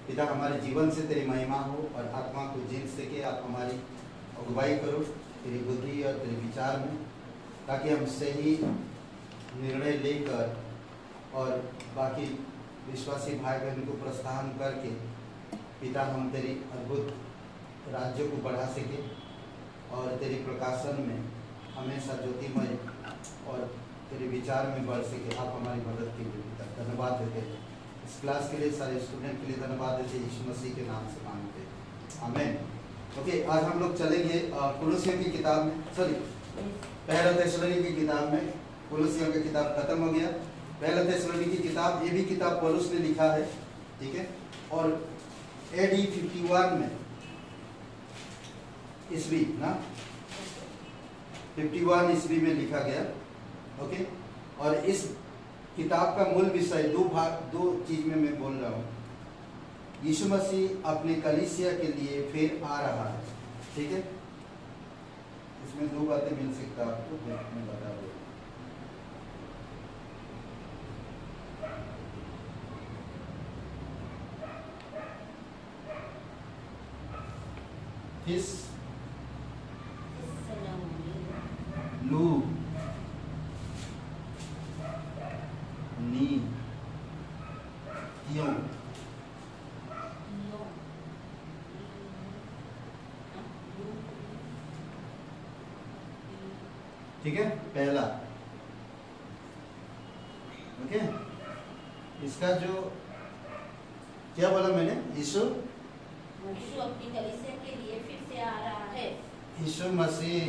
पिता हमारे जीवन से तेरी महिमा हो और आत्मा को जीत सके। आप हमारी अगुवाई करो तेरी बुद्धि और तेरे विचार में, ताकि हम सही निर्णय लेकर और बाकी विश्वासी भाई बहन को प्रोत्साहन करके पिता हम तेरी अद्भुत राज्य को बढ़ा सके और तेरे प्रकाशन में हमेशा ज्योतिमय और तेरे विचार में बढ़ सके। आप हमारी मदद के लिए पिता धन्यवाद देते हैं। इस क्लास के लिए, सारे स्टूडेंट के लिए धन्यवाद देते हैं। यीशु मसीह के नाम से मांगते हैं, आमीन। ओके, आज हम लोग चलेंगे कुलुसियों की किताब में। सॉरी, पहला थिस्सलुनीकी की किताब में। कुलुसियों की किताब खत्म हो गया। पहला थिस्सलुनीकी की किताब, ये भी किताब पौलुस ने लिखा है, ठीक है। और AD 51 में ईस्वी ना 51 ईस्वी में लिखा गया। ओके, और इस किताब का मूल विषय दो चीज में मैं बोल रहा हूँ। यीशु मसीह अपने कलीसिया के लिए फिर आ रहा है, ठीक है। इसमें दो बातें मिल सकता है आपको, मैं बता दूँ। ठीक है, पहला। ओके, इसका जो क्या बोला मैंने, यीशु अपनी कलीसिया के लिए फिर से आ रहा है। यीशु मसीह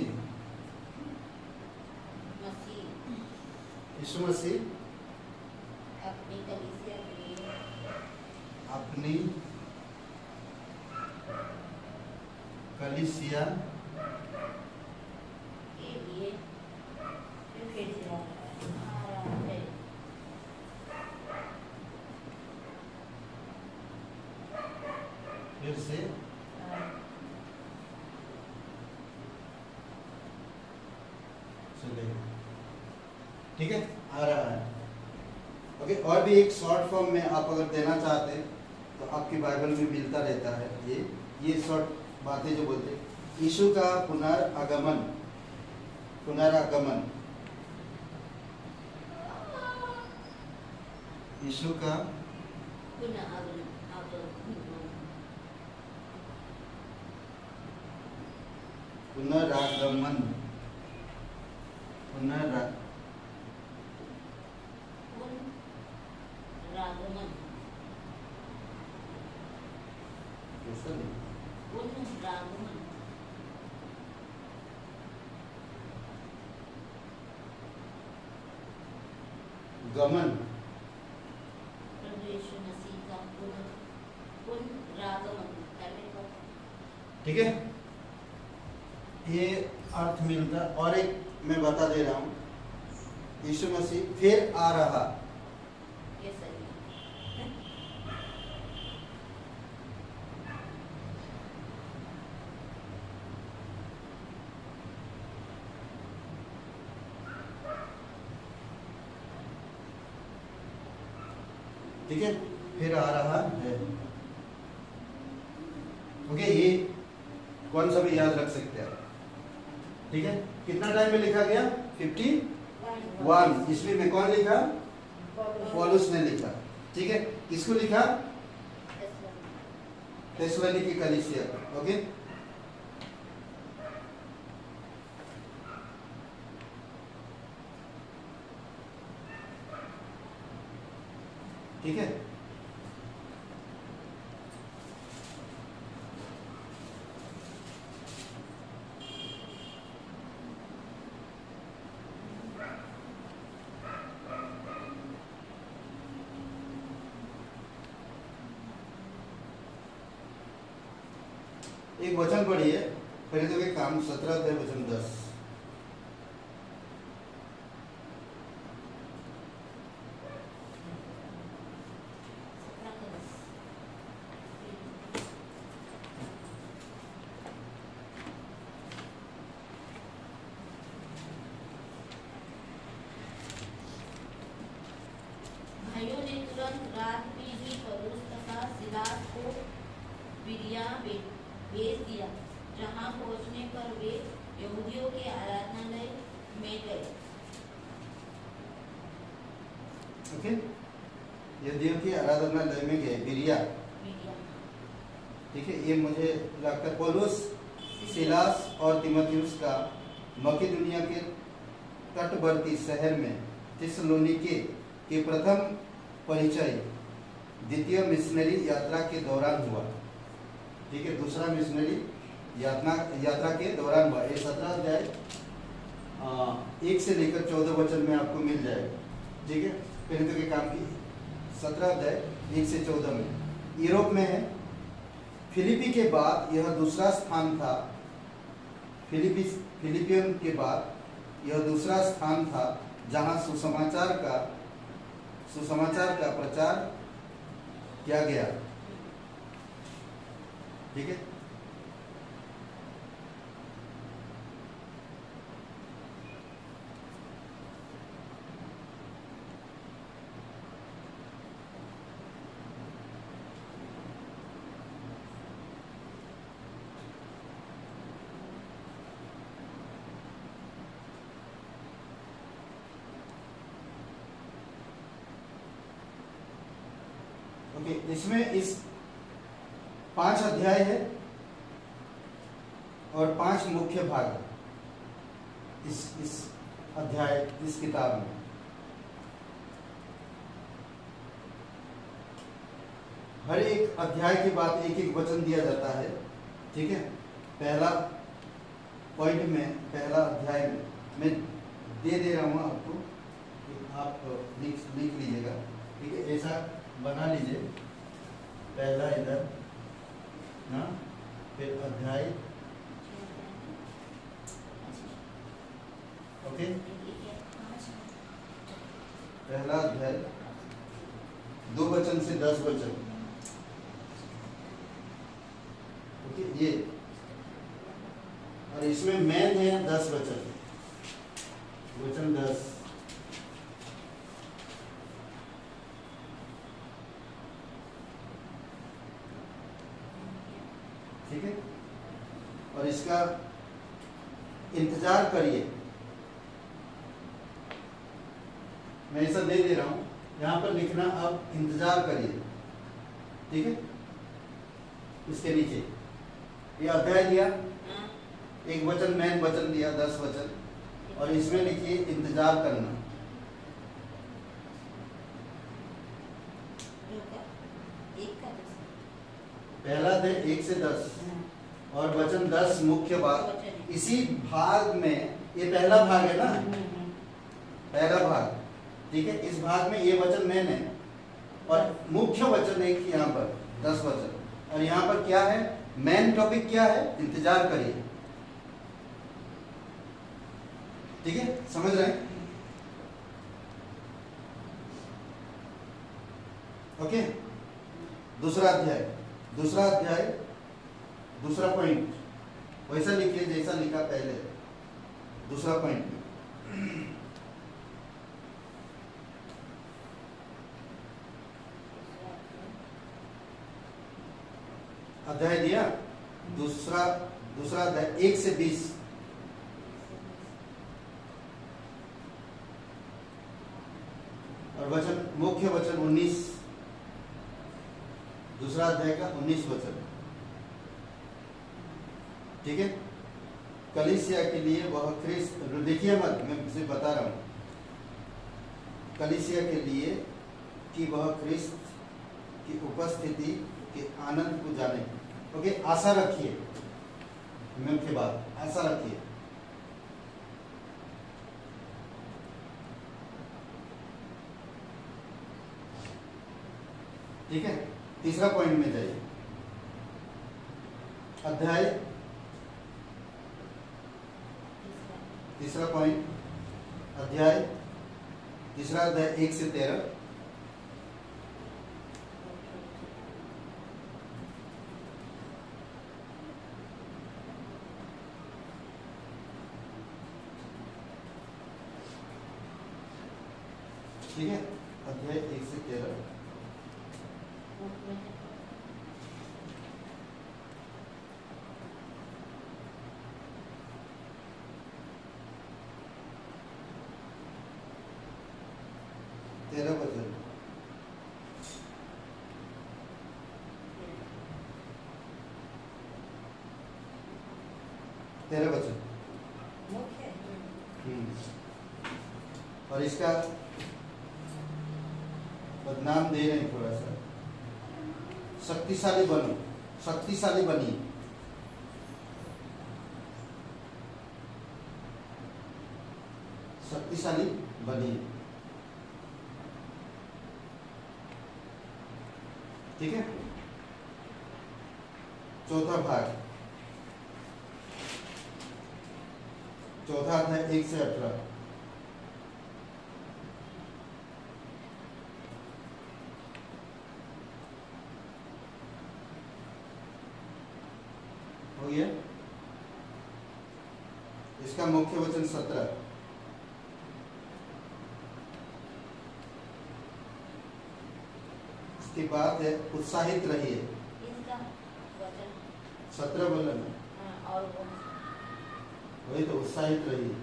यीशु मसीह अपनी कलीसिया के लिए अपनी कलीसिया के लिए फिर से आ रहा है। फिर से चलेगा, ठीक है, आ रहा है। ओके, और भी एक शॉर्ट फॉर्म में आप अगर देना चाहते हैं तो आपकी बाइबल में मिलता रहता है ये शॉर्ट बातें जो बोलते हैं। यीशु का पुनरागमन, यीशु का पुनरागमन गमन, ठीक है, ये अर्थ मिलता। और एक मैं बता दे रहा हूँ, यीशु मसीह फिर आ रहा। ठीक है, फिर आ रहा है। ओके, ये कौन सा भी याद रख सकते हैं, ठीक है। कितना टाइम में लिखा गया, 51 ईस्वी में। कौन लिखा, पौलुस ने लिखा, ठीक है। किसको लिखा, थिस्सलुनीकी कलीसिया। ओके, ठीक है। एक वचन पढ़िए, खरीदों के काम 17 अध्याय वचन 10। भाइयों ने तुरंत रात में ही पौलुस तथा सिलास को बिरिया भेज दिया, जहां पहुंचने पर वे यहूदियों के आराधनालय में गए। ओके, यहूदियों के आराधनालय में गए, बिरिया। ठीक है, ये मुझे लगता है पौलुस, सिलास और तीमुथियुस का मकेदुनिया के तटवर्ती शहर में थिस्सलुनीके के प्रथम परिचय द्वितीय मिशनरी यात्रा के दौरान हुआ। ठीक है, दूसरा मिशनरी यात्रा के दौरान हुआ। ये 17 अध्याय 1 से लेकर 14 वचन में आपको मिल जाएगा। ठीक है, कोरिन्थियों के काम की 17 अध्याय 1 से 14 में। यूरोप में है। फिलिपी के बाद यह दूसरा स्थान था। फिलिपियन के बाद यह दूसरा स्थान था जहां सुसमाचार का प्रचार किया गया। ठीक है, इसमें इस 5 अध्याय है और 5 मुख्य भाग है इस अध्याय, इस किताब में। हर एक अध्याय के बाद एक एक वचन दिया जाता है। ठीक है, पहला पॉइंट में, पहला अध्याय में मैं दे रहा हूं आपको, आप लिख लीजिएगा। ठीक है, ऐसा बना लीजिए, पहला इधर ना, फिर अध्याय। ओके, पहला अध्याय 2 वचन से 10 वचन। ओके, ये, और इसमें मेन है 10 वचन, वचन 10। ठीक है, और इसका इंतजार करिए। मैं ऐसा दे रहा हूं, यहां पर लिखना, अब इंतजार करिए। ठीक है, इसके नीचे ये अध्याय दिया, एक वचन मेन वचन दिया, 10 वचन, और इसमें लिखिए इंतजार करना। पहला अध्याय 1 से 10 और वचन 10 मुख्य भाग। इसी भाग में, ये पहला भाग है ना, पहला भाग। ठीक है, इस भाग में ये वचन मेन है और मुख्य वचन एक यहाँ पर 10 वचन। और यहाँ पर क्या है, मेन टॉपिक क्या है, इंतजार करिए। ठीक है, समझ रहे हैं? ओके, दूसरा अध्याय, दूसरा पॉइंट वैसा लिखिए जैसा लिखा पहले, दूसरा पॉइंट। अध्याय दिया, दूसरा अध्याय 1 से 20। और वचन, मुख्य वचन 19, दूसरा अध्याय का 19 वचन। ठीक है, कलीसिया के लिए वह ख्रिस्त, देखिए मत, मैं सिर्फ बता रहा हूं, कलीसिया के लिए कि वह ख्रिस्त की उपस्थिति के आनंद को जाने। ओके, आशा रखिए, मुख्य बात, आशा रखिए। ठीक है, तीसरा पॉइंट में जाइए, अध्याय, तीसरा पॉइंट, अध्याय, तीसरा अध्याय 1 से 13। ठीक है, अध्याय 1 से 13। 13 वचन। मुख्य और इसका बदनाम दे रहे हैं थोड़ा सा। शक्तिशाली बनो, शक्तिशाली बनिए। शक्तिशाली बनिए, ठीक है। चौथा भाग, चौथा अध्याय 1 से 18। हो गया। इसका मुख्य वचन 17। इसके बाद है उत्साहित रहिए। इसका वचन 17 बोला ना, और वही तो, उत्साहित रहिए,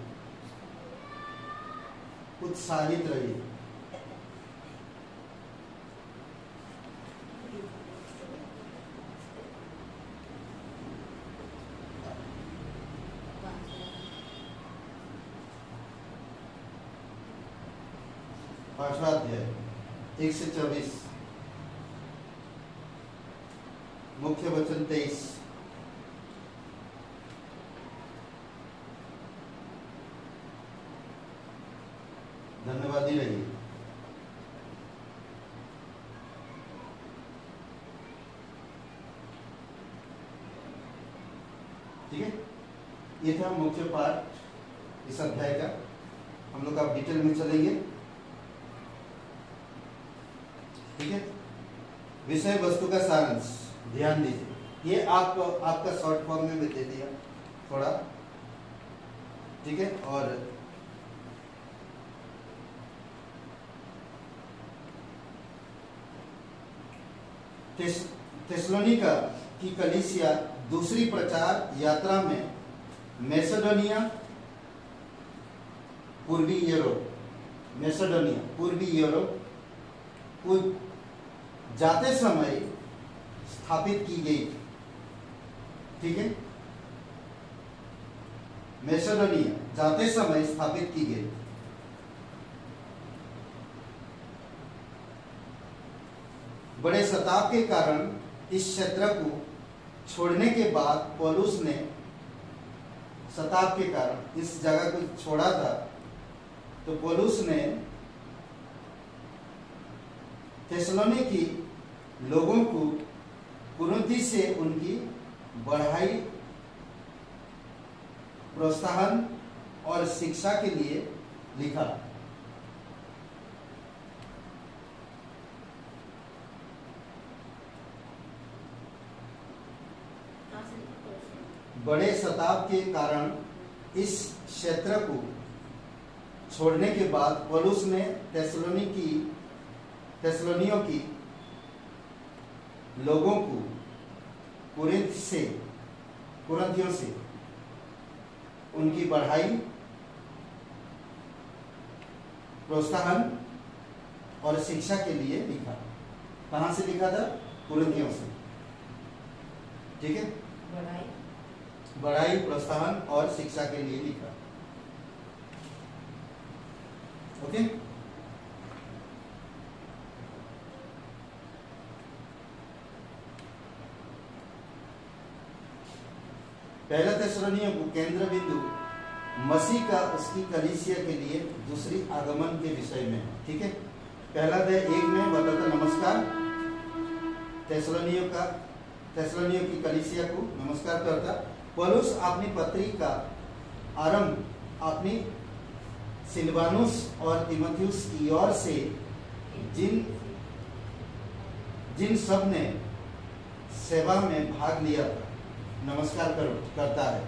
उत्साहित रहिए। पांचवा अध्याय 1 से 24, मुख्य वचन 23। धन्यवादी रहिए। ठीक है, ये था मुख्य पाठ इस अध्याय का। हम लोग अब डिटेल में चलेंगे। ठीक है, विषय वस्तु का सारांश ध्यान दीजिए। ये आपका शॉर्ट फॉर्म में दे दिया थोड़ा, ठीक है। और थेसलोनिका की कलीसिया दूसरी प्रचार यात्रा में मैसेडोनिया, पूर्वी यूरोप को जाते समय स्थापित की गई। ठीक है, मैसेडोनिया जाते समय स्थापित की गई। बड़े सताव के कारण इस क्षेत्र को छोड़ने के बाद पौलुस ने, सताव के कारण इस जगह को छोड़ा था, तो पौलुस ने थेसलोनिकी लोगों को कुरिन्थ से उनकी बढ़ाई, प्रोत्साहन और शिक्षा के लिए लिखा। बड़े सताव के कारण इस क्षेत्र को छोड़ने के बाद पौलुस ने थेसलोनियों की लोगों को कुरिन्थियों से उनकी बढ़ाई, प्रोत्साहन और शिक्षा के लिए लिखा। कहां से लिखा था? कुरिन्थियों से। ठीक है, बढ़ाई, प्रोत्साहन और शिक्षा के लिए लिखा। ओके, पहला थेसलोनियों को केंद्र बिंदु मसीह का उसकी कलीसिया के लिए दूसरी आगमन के विषय में। ठीक है, पहला अध्याय 1 में बताता नमस्कार, थेसलोनियों की कलीसिया को नमस्कार करता। पौलुस अपनी पत्री का आरंभ अपनी सिलवानुस और तीमुथियुस की ओर से जिन सब ने सेवा में भाग लिया था नमस्कार करता है।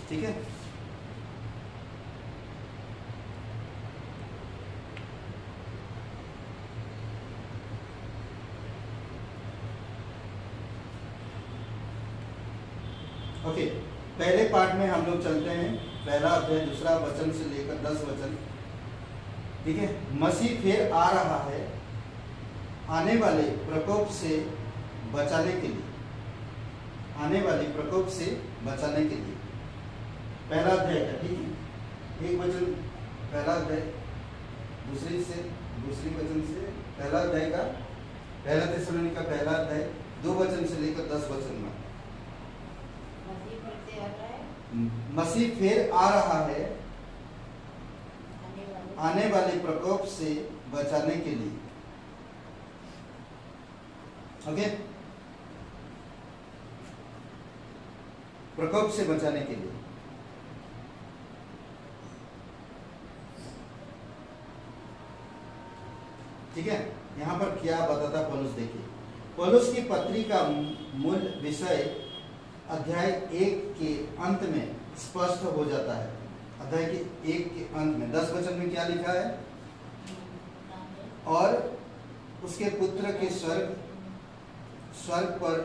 ठीक है, ओके, पहले पार्ट में हम लोग चलते हैं। पहला अध्याय दूसरा वचन से लेकर 10 वचन। ठीक है, मसीह फिर आ रहा है आने वाले प्रकोप से बचाने के लिए, आने वाले प्रकोप से बचाने के लिए। पहला अध्याय का, ठीक है, एक वचन पहला अध्याय, दूसरी वचन से पहला अध्याय का, पहला थिस्सलुनीका पहला अध्याय 2 वचन से लेकर 10 वचन में मसीह फिर आ रहा है आने वाले प्रकोप से बचाने के लिए। ओके, प्रकोप से बचाने के लिए। ठीक है, यहां पर क्या बताता पौलुस, देखिए पौलुस की पत्री का मूल विषय अध्याय 1 के अंत में स्पष्ट हो जाता है। अध्याय के 1 के अंत में 10 वचन में क्या लिखा है? और उसके पुत्र के स्वर्ग पर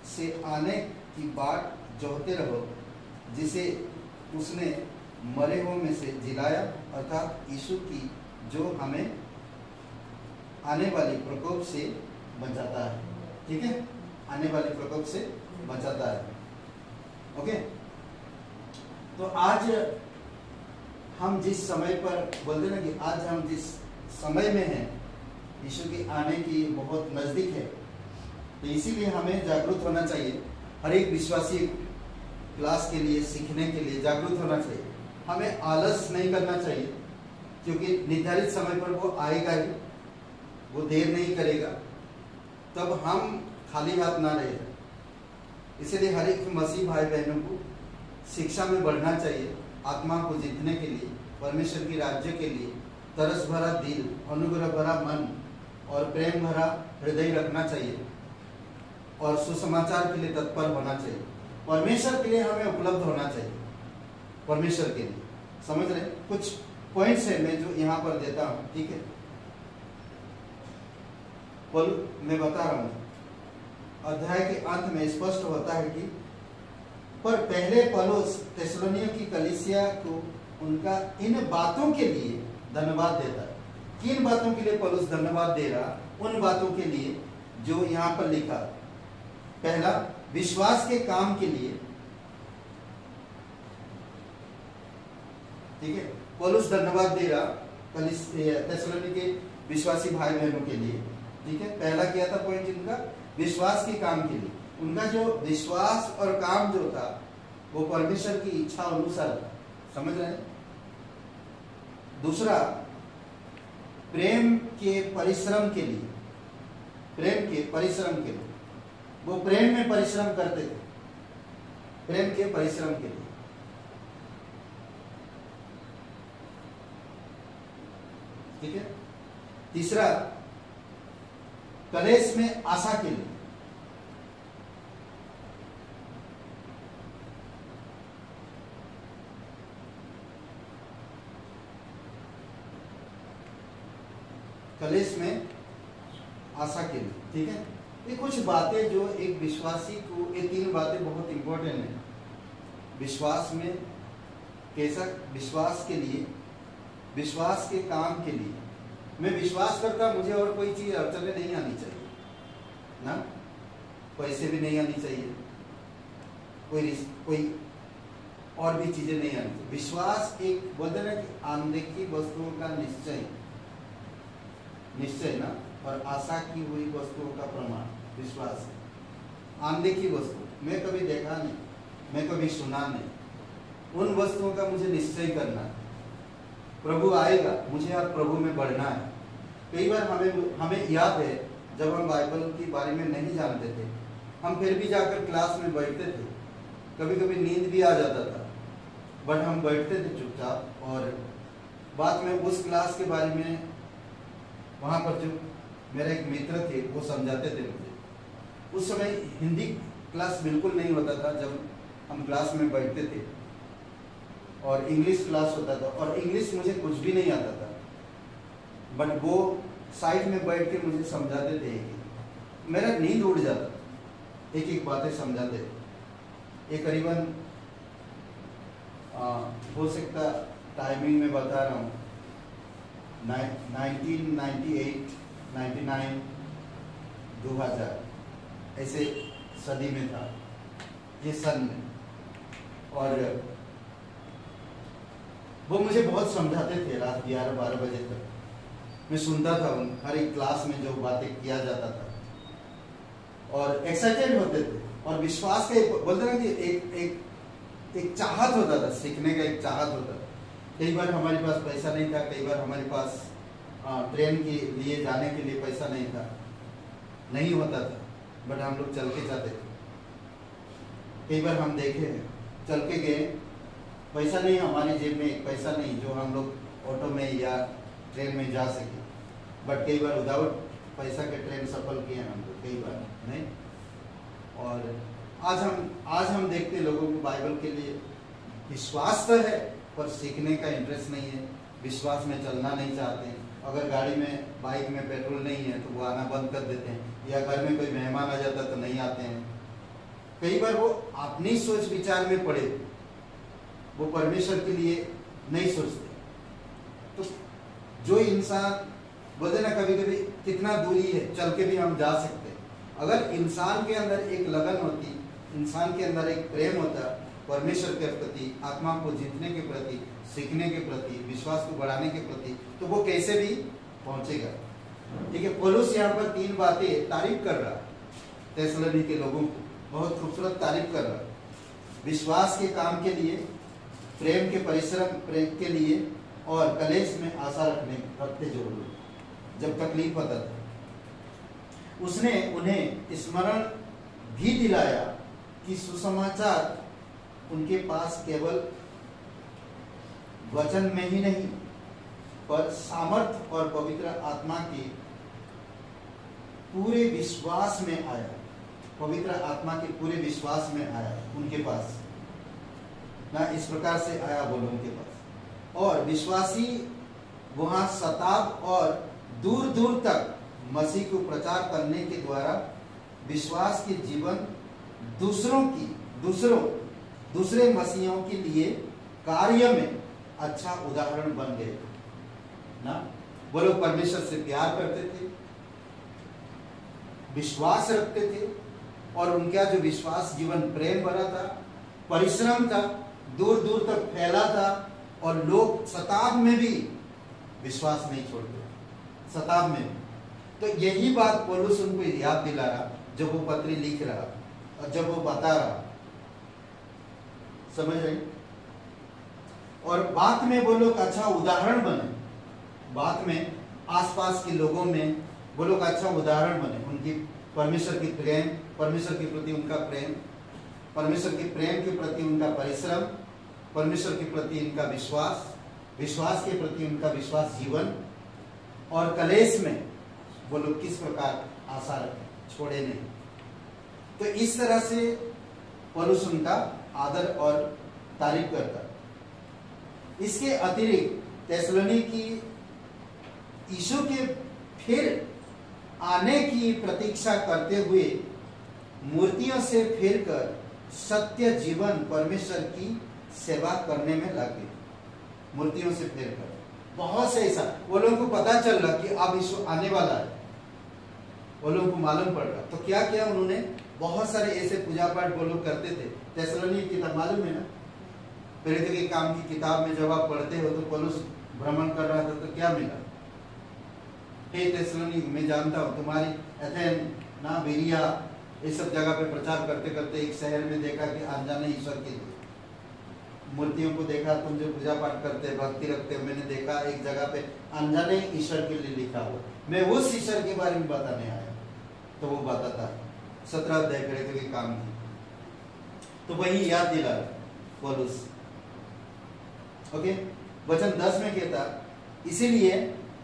से आने की बाट जोहते रहो, जिसे उसने मरे हुओं में से जिलाया, अर्थात यीशु की, जो हमें आने वाले प्रकोप से बचाता है। ठीक है, आने वाले प्रकोप से बचाता है। ओके, तो आज हम जिस समय पर बोलते ना कि आज हम जिस समय में हैं, यीशु के आने की बहुत नजदीक है, तो इसीलिए हमें जागरूक होना चाहिए। हर एक विश्वासी क्लास के लिए, सीखने के लिए जागरूक होना चाहिए। हमें आलस नहीं करना चाहिए, क्योंकि निर्धारित समय पर वो आएगा ही, वो देर नहीं करेगा, तब हम खाली हाथ ना रहे। इसलिए हर एक मसीह भाई बहनों को शिक्षा में बढ़ना चाहिए, आत्मा को जीतने के लिए, परमेश्वर की राज्य के लिए तरस भरा दिल, अनुग्रह भरा मन और प्रेम भरा हृदय रखना चाहिए, और सुसमाचार के लिए तत्पर होना चाहिए। परमेश्वर के लिए हमें उपलब्ध होना चाहिए, परमेश्वर के लिए। समझ रहे? कुछ पॉइंट्स है मैं जो यहाँ पर देता हूँ। ठीक है, मैं बता रहा हूँ, अध्याय के अंत में स्पष्ट होता है कि पर पहले पौलुस थिस्सलुनीकियों की कलीसिया को उनका इन बातों के लिए धन्यवाद देता है। किन बातों के लिए पौलुस धन्यवाद दे रहा? उन बातों के लिए जो यहाँ पर लिखा। पहला, विश्वास के काम के लिए। ठीक है, पौलुस धन्यवाद दे रहा थिस्सलुनीके के विश्वासी भाई बहनों के लिए। ठीक है, पहला क्या था पॉइंट इनका? विश्वास के काम के लिए। उनका जो विश्वास और काम जो था वो परमेश्वर की इच्छा अनुसार था। समझ रहे हैं? दूसरा, प्रेम के परिश्रम के लिए। प्रेम के परिश्रम के लिए, वो प्रेम में परिश्रम करते थे, प्रेम के परिश्रम के लिए। ठीक है, तीसरा, कलेश में आशा के लिए। कलेश में आशा के लिए। ठीक है, ये कुछ बातें जो एक विश्वासी को, ये 3 बातें बहुत इंपॉर्टेंट है। विश्वास में कैसा, विश्वास के लिए, विश्वास के काम के लिए। मैं विश्वास करता, मुझे और कोई चीज अड़चन नहीं आनी चाहिए ना, पैसे भी नहीं आनी चाहिए, कोई और भी चीजें नहीं आनी चाहिए। विश्वास एक बोलते ना कि अनदेखी वस्तुओं का निश्चय ना, और आशा की हुई वस्तुओं का प्रमाण विश्वास है। अनदेखी वस्तु मैं कभी देखा नहीं, मैं कभी सुना नहीं, उन वस्तुओं का मुझे निश्चय करना है। प्रभु आएगा, मुझे अब प्रभु में बढ़ना है। कई बार हमें याद है, जब हम बाइबल के बारे में नहीं जानते थे, हम फिर भी जाकर क्लास में बैठते थे। कभी कभी नींद भी आ जाता था, बट हम बैठते थे चुपचाप, और बाद में उस क्लास के बारे में वहाँ पर जो मेरे एक मित्र थे वो समझाते थे मुझे। उस समय हिंदी क्लास बिल्कुल नहीं होता था जब हम क्लास में बैठते थे, और इंग्लिश क्लास होता था, और इंग्लिश मुझे कुछ भी नहीं आता था, बट वो साइड में बैठ के मुझे समझाते थे। मेरा नींद उड़ जाता, एक एक बातें समझाते थे। ये करीबन हो सकता टाइमिंग में बता रहा हूँ, 1998, 99, 2000 ऐसे सदी में था ये सन में। और वो मुझे बहुत समझाते थे रात 11-12 बजे तक। मैं सुनता था उन हर एक क्लास में जो बातें किया जाता था और एक्साइटेड होते थे। और विश्वास का बोलते ना कि एक चाहत होता था, सीखने का एक चाहत होता था। कई बार हमारे पास पैसा नहीं था, कई बार हमारे पास ट्रेन के लिए जाने के लिए पैसा नहीं था, नहीं होता था, बट हम लोग चल के जाते थे। कई बार हम देखे हैं चल के गए, पैसा नहीं हमारी जेब में, एक पैसा नहीं जो हम लोग ऑटो में या ट्रेन में जा सके, बट कई बार विदाउट पैसा के ट्रेन सफल किए हम लोग, कई बार नहीं। और आज हम देखते लोगों को बाइबल के लिए विश्वास तो है पर सीखने का इंटरेस्ट नहीं है, विश्वास में चलना नहीं चाहते हैं। अगर गाड़ी में बाइक में पेट्रोल नहीं है तो वो आना बंद कर देते हैं, या घर में कोई मेहमान आ जाता तो नहीं आते हैं। कई बार वो अपनी सोच विचार में पड़े, वो परमेश्वर के लिए नहीं सोचते। तो जो इंसान बोलते ना कभी कभी कितना दूरी है चल के भी हम जा सकते हैं। अगर इंसान के अंदर एक लगन होती, इंसान के अंदर एक प्रेम होता परमेश्वर के प्रति, आत्मा को जीतने के प्रति, सीखने के प्रति, विश्वास को बढ़ाने के प्रति, तो वो कैसे भी पहुंचेगा। ठीक है, पौलुस यहाँ पर 3 बातें तारीफ कर रहा थिस्सलुनीके के लोगों को, बहुत खूबसूरत तारीफ कर रहा। विश्वास के काम के लिए, प्रेम के परिश्रम प्रेम के लिए, और कलेश में आशा रखते जो लोग जब तकलीफ होता था, उसने उन्हें स्मरण भी दिलाया कि सुसमाचार उनके पास केवल वचन में ही नहीं पर सामर्थ और पवित्र आत्मा के पूरे विश्वास में आया। पवित्र आत्मा के पूरे विश्वास में आया उनके पास ना, इस प्रकार से आया बोलो उनके पास। और विश्वासी वहां शताब्द और दूर दूर तक मसीह को प्रचार करने के द्वारा विश्वास के जीवन दूसरे मसीहों के लिए कार्य में अच्छा उदाहरण बन गए ना। वो लोग परमेश्वर से प्यार करते थे, विश्वास रखते थे, और उनका जो विश्वास जीवन प्रेम भरा था, परिश्रम था, दूर दूर तक फैला था, और लोग शताब्द में भी विश्वास नहीं छोड़ते, शताब्द में। तो यही बात पौलुस उनको याद दिला रहा जब वो पत्री लिख रहा और जब वो बता रहा, समझ रहे। और बात में वो लोग अच्छा उदाहरण बने, बात में आसपास के लोगों में वो लोग अच्छा उदाहरण बने। उनकी परमेश्वर की प्रेम, परमेश्वर के प्रति उनका प्रेम, परमेश्वर के प्रेम के प्रति उनका परिश्रम, परमेश्वर के प्रति इनका विश्वास, विश्वास के प्रति उनका विश्वास जीवन, और कलेश में वो लोग किस प्रकार आशा रखें, छोड़े नहीं। तो इस तरह से पौलुस उनका आदर और तारीफ करता। इसके अतिरिक्त थिस्सलुनीके यीशु के फिर आने की प्रतीक्षा करते हुए मूर्तियों से फिरकर सत्य जीवन परमेश्वर की सेवा करने में लगे। मूर्तियों से फिरकर बहुत से ऐसा वो लोगों को पता चल रहा कि अब यीशु आने वाला है, वो लोगों को मालूम पड़ रहा। तो क्या किया उन्होंने, बहुत सारे ऐसे पूजा पाठ वो लोग करते थे। थिस्सलुनीके की किताब मालूम है ना, प्रेरितों के काम की किताब में जब आप पढ़ते हो तो पौलुस भ्रमण कर रहा था तो क्या मिला, हे थिस्सलुनीके मैं जानता हूँ तुम्हारी एथेन ना बेरिया इस सब जगह पे प्रचार करते करते एक शहर में देखा कि अनजाने ईश्वर के मूर्तियों को देखा, तुम जो पूजा पाठ करते भक्ति रखते हो, मैंने देखा एक जगह पे अनजाने ईश्वर के लिए लिखा हुआ, मैं उस ईश्वर के बारे में बताने आया। तो वो बताता 17 अध्याय प्रेरितों के काम की, तो वही याद दिला पौलुस। ओके, वचन 10 में कहता इसीलिए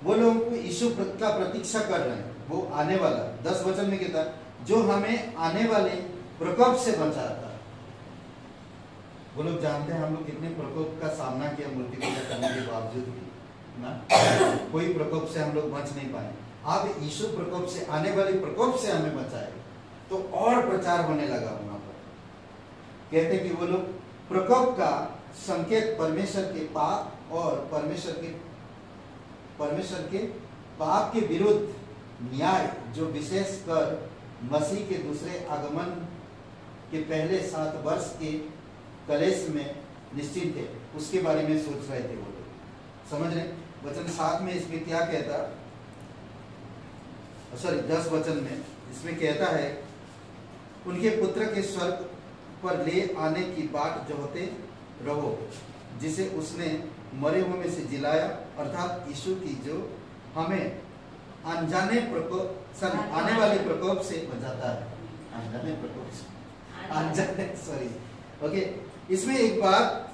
वो लोग यीशु का प्रतीक्षा कर रहे हैं, वो आने वाला। 10 वचन में कहता जो हमें आने वाले प्रकोप से बचाता। वो लोग जानते हैं हम लोग कितने प्रकोप का सामना किया मूर्ति पूजा करने के बावजूद भी ना, कोई प्रकोप से हम लोग बच नहीं पाए। अब यीशु प्रकोप से, आने वाले प्रकोप से हमें बचाए, तो और प्रचार होने लगा वहां पर। कहते कि वो लोग प्रकोप का संकेत परमेश्वर के पाप और परमेश्वर के पाप के विरुद्ध न्याय जो विशेष कर मसीह के दूसरे आगमन के पहले 7 वर्ष के कलेश में निश्चित थे, उसके बारे में सोच रहे थे वो लोग। समझ रहे? वचन 7 में इसमें क्या कहता, सॉरी 10 वचन में इसमें कहता है, उनके पुत्र के स्वर्ग पर ले आने की बाट जोहते रहो, जिसे उसने मरे हुए में से जिलाया, अर्थात यीशु की जो हमें अनजाने प्रकोप आने वाले प्रकोप से बचाता है। अनजाने प्रकोप से, अनजाने, सॉरी, ओके। इसमें एक बात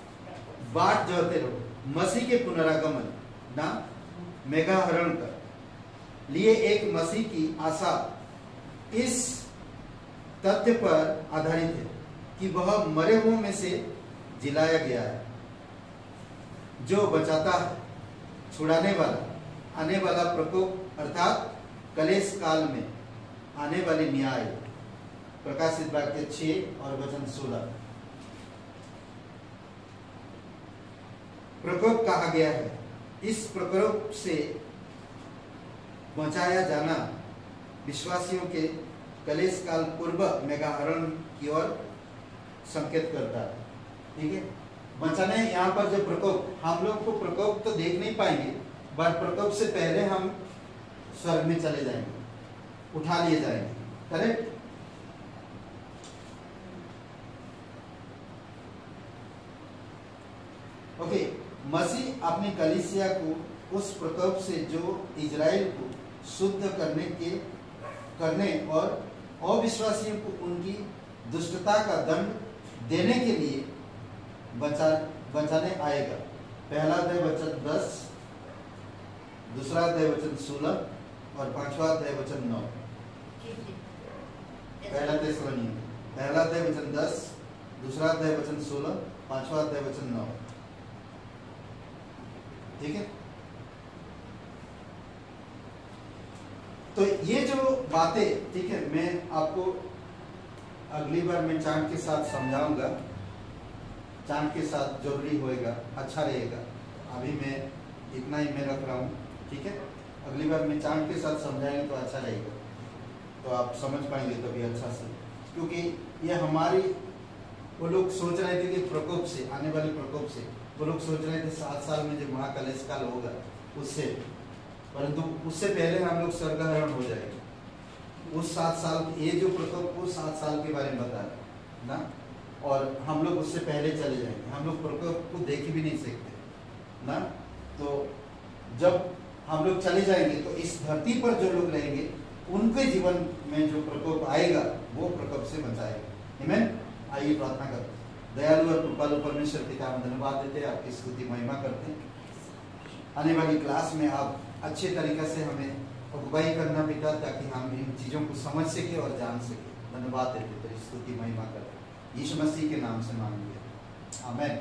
बाट जोहते रहो, मसीह के पुनरागमन ना मेघाहरण का लिए एक मसीह की आशा इस तथ्य पर आधारित है कि वह मरे हुओं में से जिलाया गया है, जो बचाता है, छुड़ाने वाला, आने वाला प्रकोप अर्थात कलेश काल में आने वाले न्याय। प्रकाशित वाक्य 6 और वचन 16। प्रकोप कहा गया है, इस प्रकोप से बचाया जाना विश्वासियों के कलेश काल पूर्व मेघाहरण की ओर संकेत करता है। ठीक है, बचाने यहाँ पर जो प्रकोप, हम लोग को प्रकोप तो देख नहीं पाएंगे, बट प्रकोप से पहले हम स्वर्ग में चले जाएंगे, उठा लिए जाएंगे। करेक्ट? ओके, मसीह अपनी कलीसिया को उस प्रकोप से जो इजराइल को शुद्ध करने और अविश्वासियों को उनकी दुष्टता का दंड देने के लिए बचाने आएगा। पहला अध्याय वचन 10, दूसरा अध्याय वचन 16 और 5वां अध्याय वचन 9। पहला अध्याय वचन 10, दूसरा अध्याय वचन 16, 5वां अध्याय वचन 9। ठीक है, तो ये जो बातें, ठीक है, मैं आपको अगली बार मैं चार्ट के साथ समझाऊंगा। चार्ट के साथ जरूरी होएगा, अच्छा रहेगा। अभी मैं इतना ही मैं रख रहा हूँ। ठीक है, अगली बार मैं चार्ट के साथ समझाएंगे तो अच्छा रहेगा, तो आप समझ पाएंगे तभी अच्छा से। क्योंकि ये हमारी, वो लोग सोच रहे थे कि प्रकोप से, आने वाले प्रकोप से, वो लोग सोच रहे थे 7 साल में जो महाकलेश काल होगा उससे, परंतु उससे पहले हम लोग स्वर्गारोहण हो जाएंगे। उस 7 साल, ये जो प्रकोप वो 7 साल के बारे में बता रहे ना, और हम लोग उससे पहले चले जाएंगे। हम लोग प्रकोप को देख भी नहीं सकते ना। तो जब हम लोग चले जाएंगे तो इस धरती पर जो लोग रहेंगे उनके जीवन में जो प्रकोप आएगा वो प्रकोप से बचाएगा। आमीन। आइए प्रार्थना करते हैं। दयालु और कृपालु परमेश्वर पिता, हम धन्यवाद देते हैं, आपकी स्तुति महिमा करते हैं। आने वाली क्लास में आप अच्छे तरीके से हमें अगुवाई करना पिता, ताकि हम इन चीज़ों को समझ सके और जान सके। धन्यवाद देते, तेरी स्तुति महिमा करते, यीशु मसीह के नाम से मांगते हैं, आमीन।